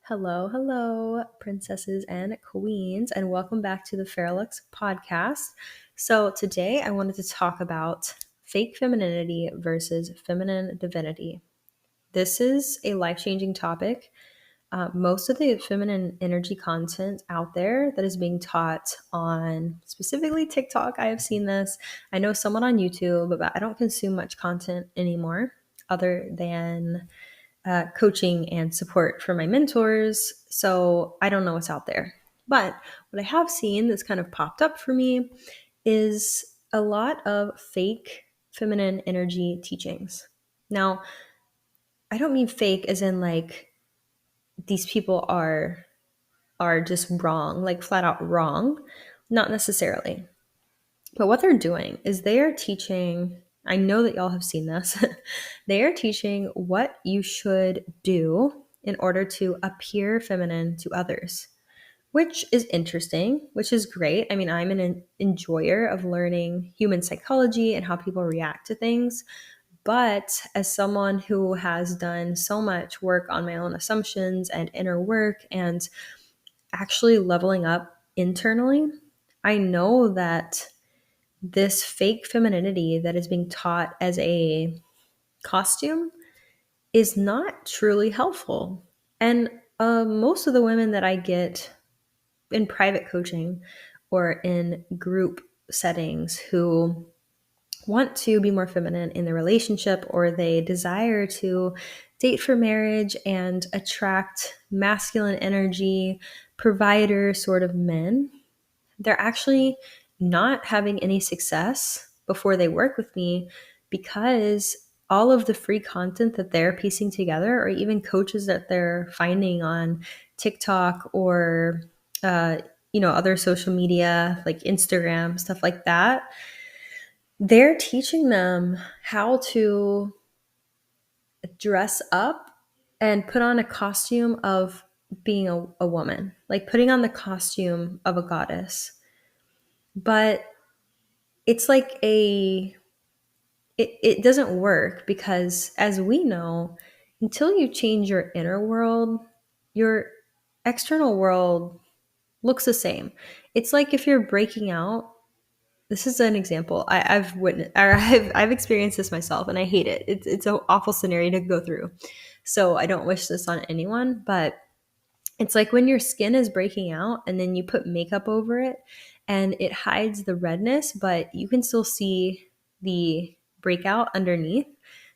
Hello, princesses and queens, and welcome back to the Fairlux podcast. So, today I wanted to talk about fake femininity versus feminine divinity. This is a life changing topic. Most of the feminine energy content out there that is being taught on specifically TikTok, I have seen this. I know someone on YouTube, but I don't consume much content anymore other than coaching and support for my mentors. So I don't know what's out there. But what I have seen that's kind of popped up for me is a lot of fake feminine energy teachings. Now, I don't mean fake as in like these people are just wrong, like flat out wrong. Not necessarily. But what they're doing is they are teaching, I know that y'all have seen this, they are teaching what you should do in order to appear feminine to others, which is interesting, which is great. I mean, I'm an enjoyer of learning human psychology and how people react to things. But as someone who has done so much work on my own assumptions and inner work and actually leveling up internally, I know that this fake femininity that is being taught as a costume is not truly helpful. And most of the women that I get in private coaching or in group settings who want to be more feminine in their relationship or they desire to date for marriage and attract masculine energy, provider sort of men, they're actually not having any success before they work with me because all of the free content that they're piecing together, or even coaches that they're finding on TikTok or, uh, other social media like Instagram, stuff like that, they're teaching them how to dress up and put on a costume of being a woman, like putting on the costume of a goddess. But it's like it doesn't work because as we know, until you change your inner world, your external world looks the same. It's like if you're breaking out. This is an example. I've witnessed, or I've experienced this myself, and I hate it. It's an awful scenario to go through. So I don't wish this on anyone, but it's like when your skin is breaking out and then you put makeup over it and it hides the redness, but you can still see the breakout underneath.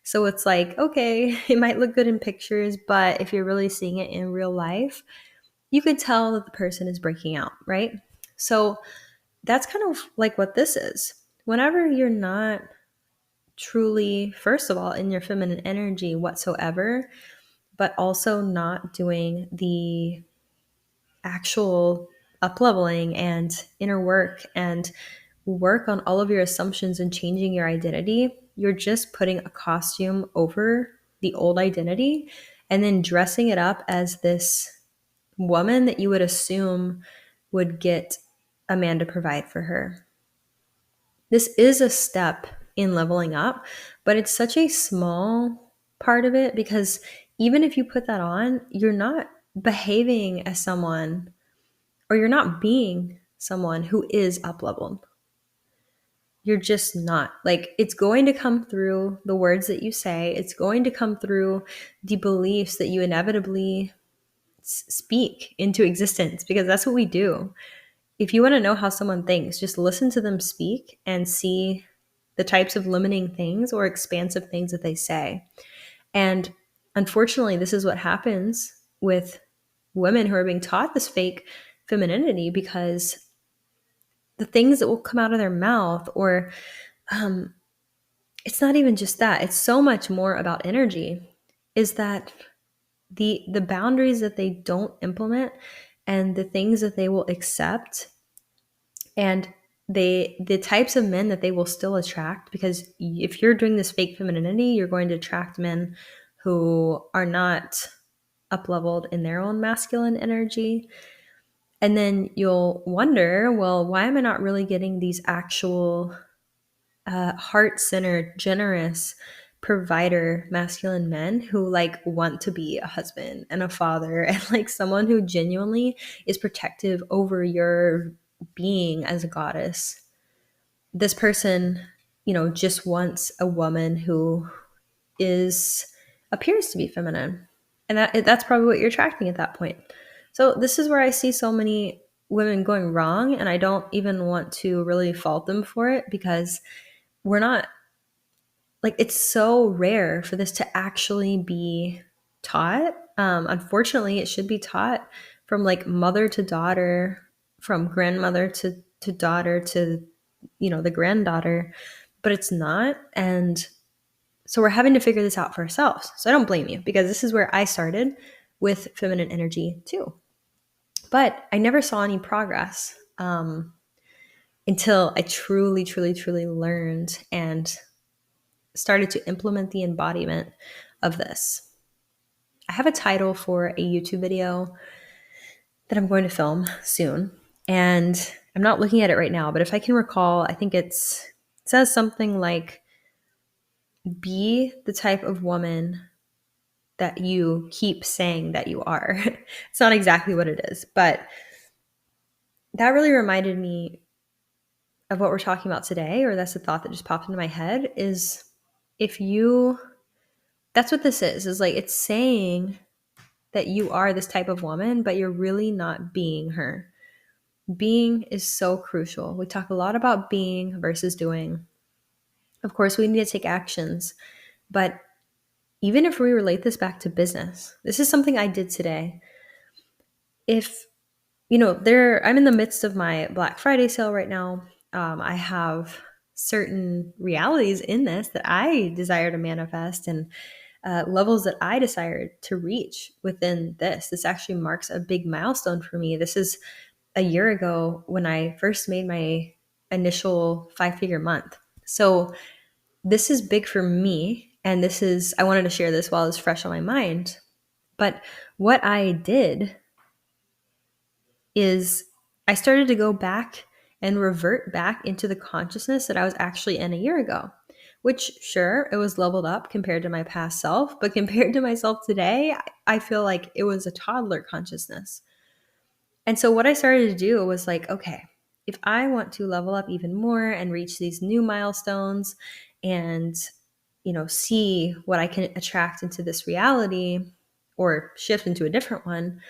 So it's like, okay, it might look good in pictures, but if you're really seeing it in real life, you could tell that the person is breaking out, right? So that's kind of like what this is. Whenever you're not truly, first of all, in your feminine energy whatsoever, but also not doing the actual up leveling and inner work and work on all of your assumptions and changing your identity, you're just putting a costume over the old identity and then dressing it up as this woman that you would assume would get a man to provide for her. This is a step in leveling up, but it's such a small part of it because even if you put that on, you're not behaving as someone or you're not being someone who is up leveled. You're just not. Like, it's going to come through the words that you say, it's going to come through the beliefs that you inevitably speak into existence because that's what we do. If you want to know how someone thinks, just listen to them speak and see the types of limiting things or expansive things that they say. And unfortunately, this is what happens with women who are being taught this fake femininity because the things that will come out of their mouth or it's not even just that, it's so much more about energy, is that the boundaries that they don't implement and the things that they will accept and the types of men that they will still attract, because if you're doing this fake femininity, you're going to attract men who are not up leveled in their own masculine energy. And then you'll wonder, well, why am I not really getting these actual heart-centered, generous, provider masculine men who like want to be a husband and a father and like someone who genuinely is protective over your being as a goddess. This person, just wants a woman who is appears to be feminine. And that's probably what you're attracting at that point. So this is where I see so many women going wrong, and I don't even want to really fault them for it, because we're not, like, it's so rare for this to actually be taught. Unfortunately, it should be taught from like mother to daughter, from grandmother to daughter to the granddaughter, but it's not. And so we're having to figure this out for ourselves. So I don't blame you, because this is where I started with feminine energy too. But I never saw any progress until I truly, truly, truly learned and started to implement the embodiment of this. I have a title for a YouTube video that I'm going to film soon, and I'm not looking at it right now, but if I can recall, I think it says something like, be the type of woman that you keep saying that you are. It's not exactly what it is, but that really reminded me of what we're talking about today, or that's the thought that just popped into my head, is that's what this is like, it's saying that you are this type of woman, but you're really not being her. Being is so crucial. We talk a lot about being versus doing. Of course, we need to take actions, but even if we relate this back to business, this is something I did today. If I'm in the midst of my Black Friday sale right now. I have certain realities in this that I desire to manifest, and levels that I desire to reach within this. This actually marks a big milestone for me. This is a year ago when I first made my initial 5-figure month. So this is big for me. And I wanted to share this while it's fresh on my mind. But what I did is I started to go back and revert back into the consciousness that I was actually in a year ago, which, sure, it was leveled up compared to my past self, but compared to myself today, I feel like it was a toddler consciousness. And so what I started to do was like, okay, if I want to level up even more and reach these new milestones and, see what I can attract into this reality or shift into a different one,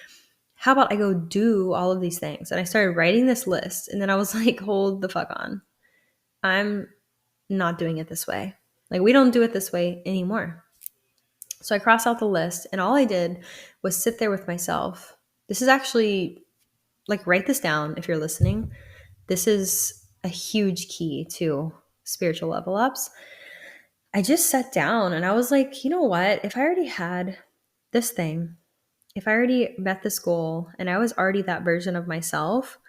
how about I go do all of these things? And I started writing this list, and then I was like, hold the fuck on. I'm not doing it this way. Like, we don't do it this way anymore. So I crossed out the list, and all I did was sit there with myself. This is actually, like, write this down if you're listening. This is a huge key to spiritual level ups. I just sat down and I was like, you know what? If I already had this thing, if I already met this goal and I was already that version of myself,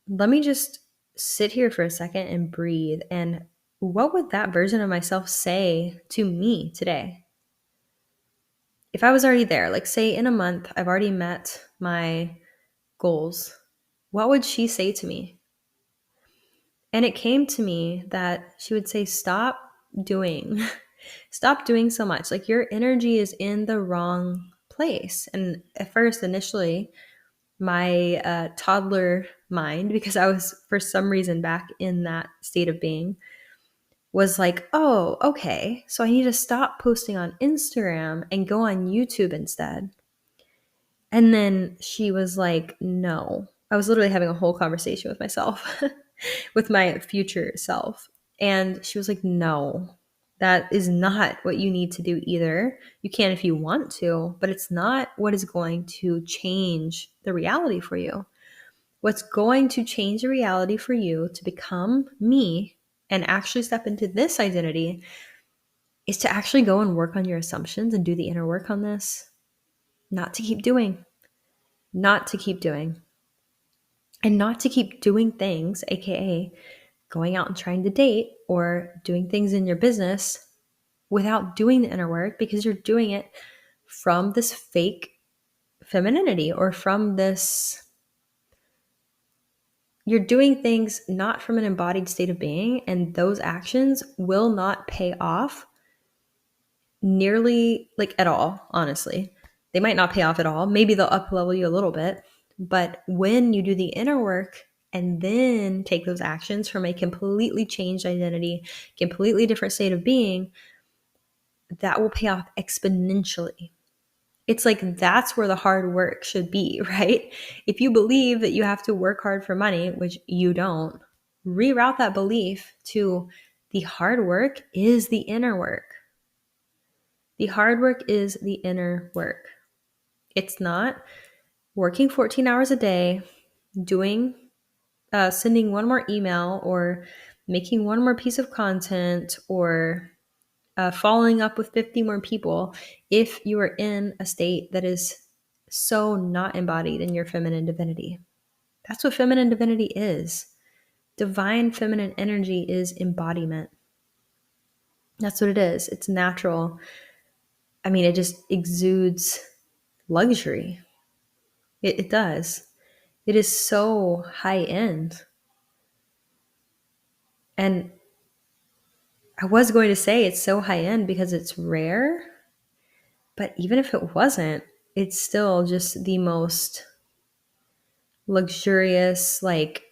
let me just sit here for a second and breathe. And what would that version of myself say to me today? If I was already there, like say in a month, I've already met my goals, what would she say to me? And it came to me that she would say, stop doing, stop doing so much. Like, your energy is in the wrong place. And at first, initially, my toddler mind, because I was for some reason back in that state of being, was like, oh, okay, so I need to stop posting on Instagram and go on YouTube instead. And then she was like, no. I was literally having a whole conversation with myself, with my future self. And she was like, no, that is not what you need to do either. You can if you want to, but it's not what is going to change the reality for you. What's going to change the reality for you to become me and actually step into this identity is to actually go and work on your assumptions and do the inner work on this. Not to keep doing. Not to keep doing. And not to keep doing things, aka going out and trying to date or doing things in your business without doing the inner work, because you're doing it from this fake femininity, or from this, you're doing things not from an embodied state of being, and those actions will not pay off nearly like at all, honestly. They might not pay off at all. Maybe they'll up level you a little bit. But when you do the inner work and then take those actions from a completely changed identity, completely different state of being, that will pay off exponentially. It's like that's where the hard work should be, right? If you believe that you have to work hard for money, which you don't, reroute that belief to the hard work is the inner work. The hard work is the inner work. It's not working 14 hours a day, doing, sending one more email or making one more piece of content or following up with 50 more people if you are in a state that is so not embodied in your feminine divinity. That's what feminine divinity is. Divine feminine energy is embodiment. That's what it is. It's natural. I mean, it just exudes luxury. It does. It is so high end. And I was going to say it's so high end because it's rare, but even if it wasn't, it's still just the most luxurious, like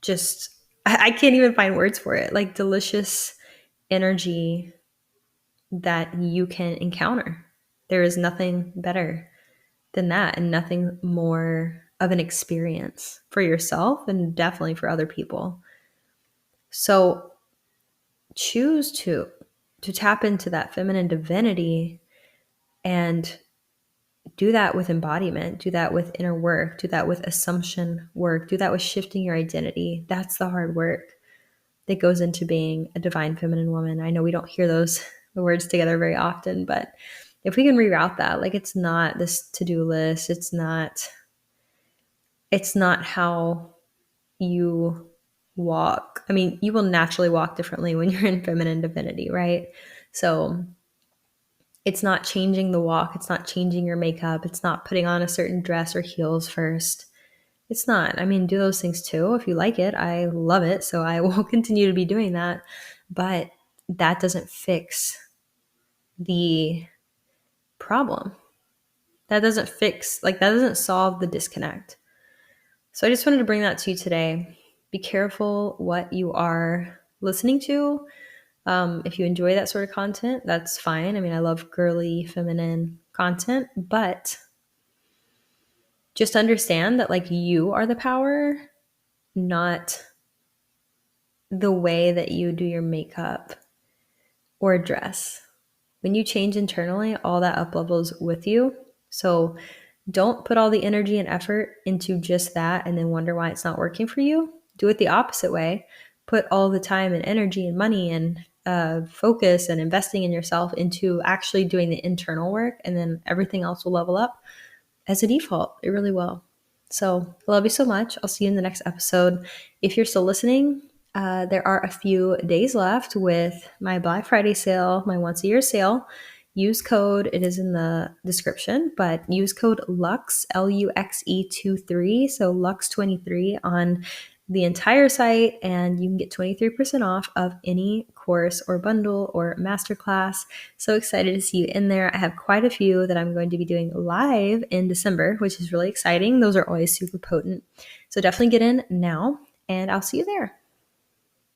just, I can't even find words for it, like delicious energy that you can encounter. There is nothing better than that and nothing more of an experience for yourself and definitely for other people. So choose to tap into that feminine divinity and do that with embodiment, do that with inner work, do that with assumption work, do that with shifting your identity. That's the hard work that goes into being a divine feminine woman. I know we don't hear those words together very often, but if we can reroute that, like it's not this to-do list, it's not how you walk. I mean, you will naturally walk differently when you're in feminine divinity, right? So it's not changing the walk. It's not changing your makeup. It's not putting on a certain dress or heels first. It's not. I mean, do those things too. If you like it, I love it. So I will continue to be doing that. But that doesn't fix the problem. That doesn't solve the disconnect. So I just wanted to bring that to you today. Be careful what you are listening to. If you enjoy that sort of content, that's fine. I mean, I love girly, feminine content, but just understand that like you are the power, not the way that you do your makeup or dress. When you change internally, all that up levels with you. So don't put all the energy and effort into just that and then wonder why it's not working for you. Do it the opposite way. Put all the time and energy and money and focus and investing in yourself into actually doing the internal work, and then everything else will level up as a default. It really will. So I love you so much. I'll see you in the next episode. If you're still listening, there are a few days left with my Black Friday sale, my once a year sale. Use code, it is in the description, but use code LUXE, LUXE 23, so LUXE 23 on the entire site, and you can get 23% off of any course or bundle or masterclass. So excited to see you in there. I have quite a few that I'm going to be doing live in December, which is really exciting. Those are always super potent. So definitely get in now, and I'll see you there.